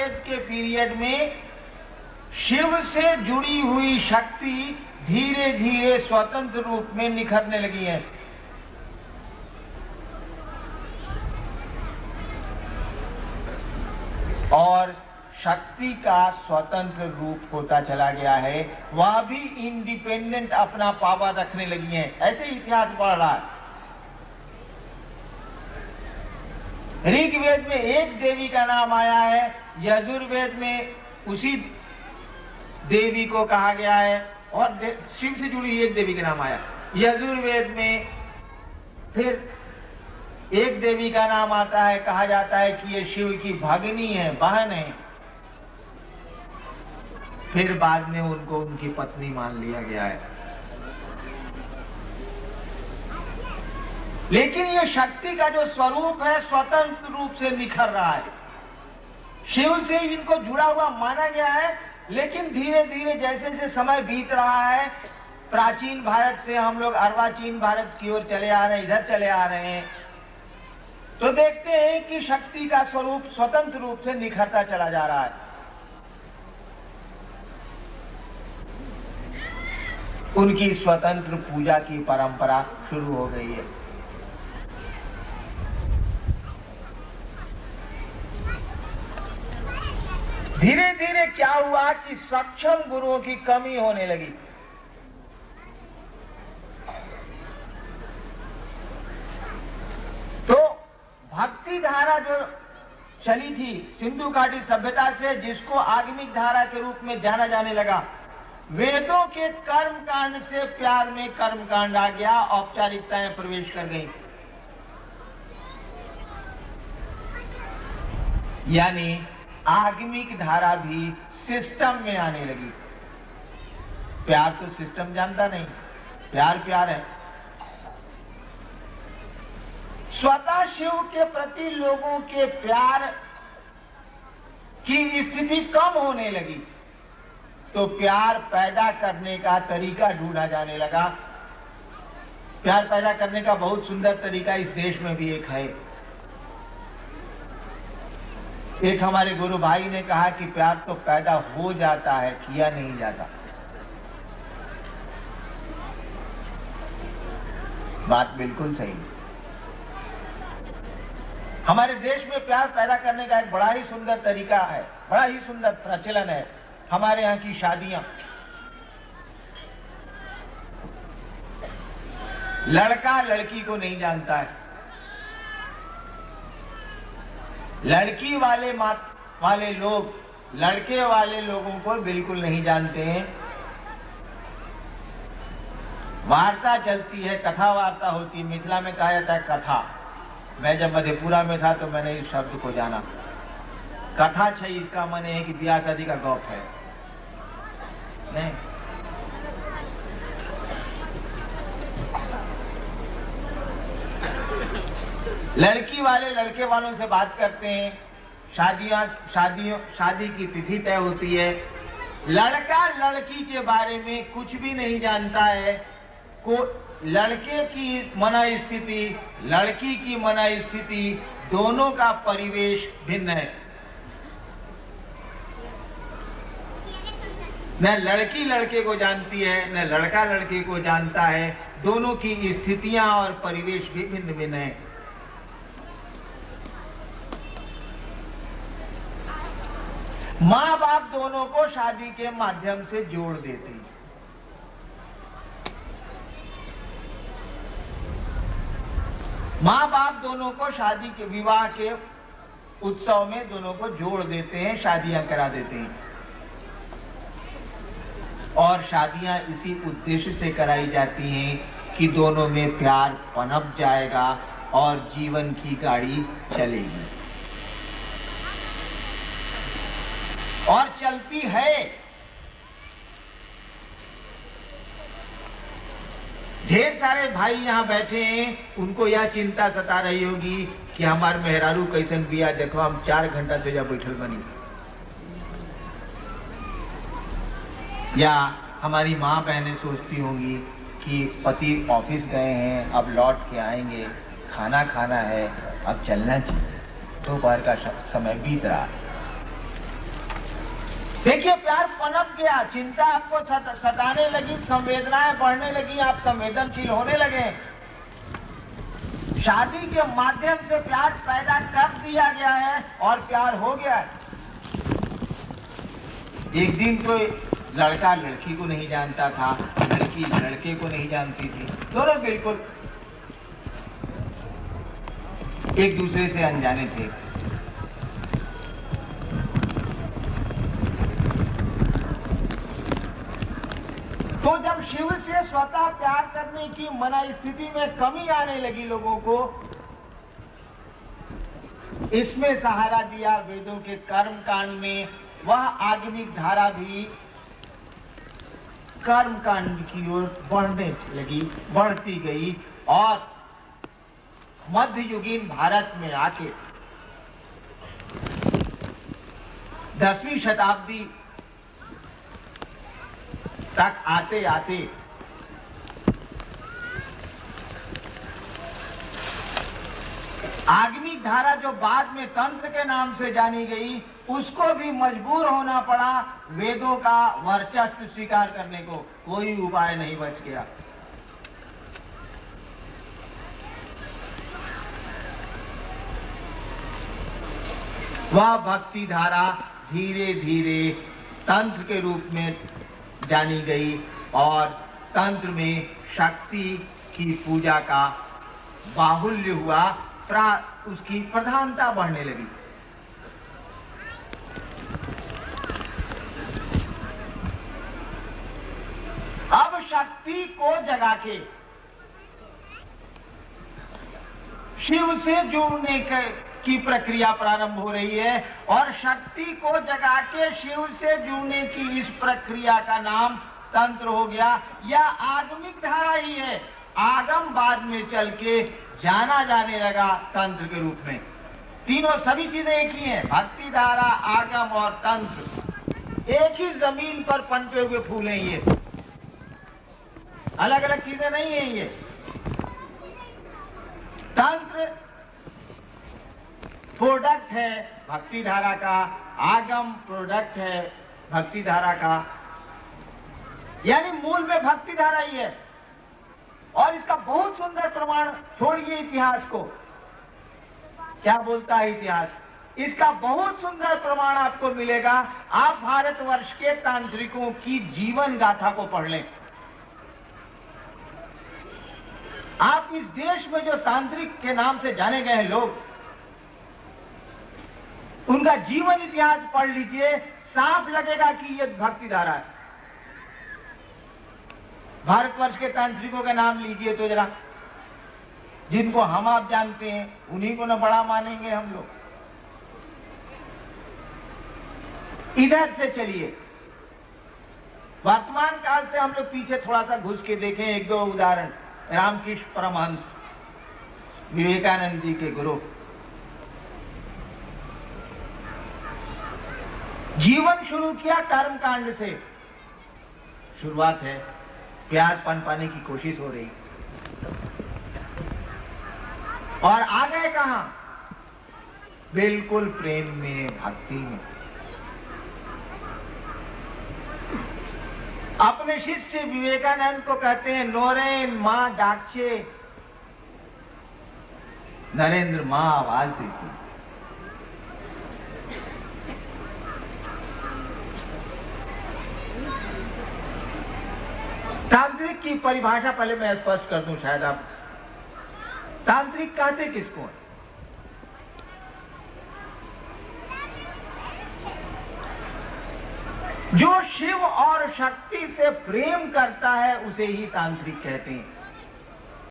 वेद के पीरियड में शिव से जुड़ी हुई शक्ति धीरे धीरे स्वतंत्र रूप में निखरने लगी है। और शक्ति का स्वतंत्र रूप होता चला गया है, वह भी इंडिपेंडेंट अपना पावर रखने लगी हैं। ऐसे इतिहास बढ़ रहा है। ऋग्वेद में एक देवी का नाम आया है, यजुर्वेद में उसी देवी को कहा गया है, और शिव से जुड़ी एक देवी का नाम आया। यजुर्वेद में फिर एक देवी का नाम आता है, कहा जाता है कि ये शिव की भगिनी है, बहन है। फिर बाद में उनको उनकी पत्नी मान लिया गया है। लेकिन ये शक्ति का जो स्वरूप है स्वतंत्र रूप से निखर रहा है। शिव से इनको जुड़ा हुआ माना गया है, लेकिन धीरे धीरे जैसे जैसे समय बीत रहा है, प्राचीन भारत से हम लोग अर्वाचीन भारत की ओर चले आ रहे हैं, इधर चले आ रहे हैं, तो देखते हैं कि शक्ति का स्वरूप स्वतंत्र रूप से निखरता चला जा रहा है। उनकी स्वतंत्र पूजा की परंपरा शुरू हो गई है। धीरे धीरे क्या हुआ कि सक्षम गुरुओं की कमी होने लगी। तो भक्ति धारा जो चली थी सिंधु घाटी सभ्यता से, जिसको आगमिक धारा के रूप में जाना जाने लगा, वेदों के कर्म कांड से प्यार में कर्म कांड आ गया, औपचारिकताएं प्रवेश कर गई। यानी आगमिक धारा भी सिस्टम में आने लगी। प्यार तो सिस्टम जानता नहीं, प्यार प्यार है। स्वतः शिव के प्रति लोगों के प्यार की स्थिति कम होने लगी, तो प्यार पैदा करने का तरीका ढूंढा जाने लगा। प्यार पैदा करने का बहुत सुंदर तरीका इस देश में भी एक है। एक हमारे गुरु भाई ने कहा कि प्यार तो पैदा हो जाता है, किया नहीं जाता। बात बिल्कुल सही। हमारे देश में प्यार पैदा करने का एक बड़ा ही सुंदर तरीका है, बड़ा ही सुंदर प्रचलन है। हमारे यहाँ की शादियां, लड़का लड़की को नहीं जानता है, लड़की वाले लोग लड़के वाले लोगों को बिल्कुल नहीं जानते हैं। वार्ता चलती है, कथा वार्ता होती है। मिथिला में कहा जाता है कथा। मैं जब मधेपुरा में था तो मैंने इस शब्द को जाना। कथा छई, इसका मन है कि ब्याह शादी का गौप है नहीं। लड़की वाले लड़के वालों से बात करते हैं, शादी की तिथि तय होती है। लड़का लड़की के बारे में कुछ भी नहीं जानता है। लड़के की मना स्थिति, लड़की की मना स्थिति, दोनों का परिवेश भिन्न है। न लड़की लड़के को जानती है, न लड़का लड़के को जानता है। दोनों की स्थितियां और परिवेश भी भिन्न भिन्न है। माँ बाप दोनों को शादी के माध्यम से जोड़ देते हैं। माँ बाप दोनों को शादी के विवाह के उत्सव में दोनों को जोड़ देते हैं, शादियां करा देते हैं। और शादियां इसी उद्देश्य से कराई जाती हैं कि दोनों में प्यार पनप जाएगा और जीवन की गाड़ी चलेगी। और चलती है। ढेर सारे भाई यहाँ बैठे हैं, उनको यह चिंता सता रही होगी कि हमारे मेहरारू कैसन बिया, देखो हम 4 घंटा से जब बैठल बनी। या हमारी माँ बहनें सोचती होंगी कि पति ऑफिस गए हैं, अब लौट के आएंगे, खाना खाना है, अब चलना चाहिए, दोपहर का समय बीत रहा है। देखिए प्यार पनप गया, चिंता आपको सताने लगी, संवेदनाएं बढ़ने लगी, आप संवेदनशील होने लगे। शादी के माध्यम से प्यार पैदा कर दिया गया है और प्यार हो गया है। एक दिन तो लड़का लड़की को नहीं जानता था, लड़की लड़के को नहीं जानती थी, दोनों बिल्कुल एक दूसरे से अनजाने थे। तो जब शिव से स्वतः प्यार करने की मना स्थिति में कमी आने लगी लोगों को, इसमें सहारा दिया वेदों के कर्म कांड में। वह आगमिक धारा भी कर्म कांड की ओर बढ़ने लगी, बढ़ती गई और मध्ययुगीन भारत में आके 10वीं शताब्दी तक आते आते आगमिक धारा जो बाद में तंत्र के नाम से जानी गई, उसको भी मजबूर होना पड़ा वेदों का वर्चस्व स्वीकार करने को। कोई उपाय नहीं बच गया। वह भक्ति धारा धीरे धीरे तंत्र के रूप में जानी गई और तंत्र में शक्ति की पूजा का बाहुल्य हुआ, उसकी प्रधानता बढ़ने लगी। अब शक्ति को जगा के शिव से जुड़ने की प्रक्रिया प्रारंभ हो रही है और शक्ति को जगा के शिव से जुड़ने की इस प्रक्रिया का नाम तंत्र हो गया। यह आगमिक धारा ही है, आगम बाद में चल के जाना जाने लगा तंत्र के रूप में। तीनों सभी चीजें एक ही हैं, भक्ति धारा, आगम और तंत्र एक ही जमीन पर पनपे हुए फूल हैं। ये अलग अलग चीजें नहीं है। ये तंत्र प्रोडक्ट है भक्ति धारा का, आगम प्रोडक्ट है भक्ति धारा का, यानी मूल में भक्ति धारा ही है। और इसका बहुत सुंदर प्रमाण, छोड़िए इतिहास को, क्या बोलता है इतिहास, इसका बहुत सुंदर प्रमाण आपको मिलेगा। आप भारतवर्ष के तांत्रिकों की जीवन गाथा को पढ़ लें। आप इस देश में जो तांत्रिक के नाम से जाने गए हैं लोग, उनका जीवन इतिहास पढ़ लीजिए, साफ लगेगा कि ये भक्ति धारा है। भारतवर्ष के तांत्रिकों का नाम लीजिए तो जरा, जिनको हम आप जानते हैं उन्हीं को न बड़ा मानेंगे हम लोग। इधर से चलिए, वर्तमान काल से हम लोग पीछे थोड़ा सा घुस के देखें एक दो उदाहरण। रामकृष्ण परमहंस, विवेकानंद जी के गुरु, जीवन शुरू किया कर्म कांड से। शुरुआत है, प्यार पनपाने की कोशिश हो रही, और आ गए कहां? बिल्कुल प्रेम में, भक्ति में। अपने शिष्य विवेकानंद को कहते हैं नोरेन मां डाकचे, नरेंद्र मां आवाज देती। तांत्रिक की परिभाषा पहले मैं स्पष्ट कर दूं, शायद आप, तांत्रिक कहते किसको है? जो शिव और शक्ति से प्रेम करता है उसे ही तांत्रिक कहते हैं।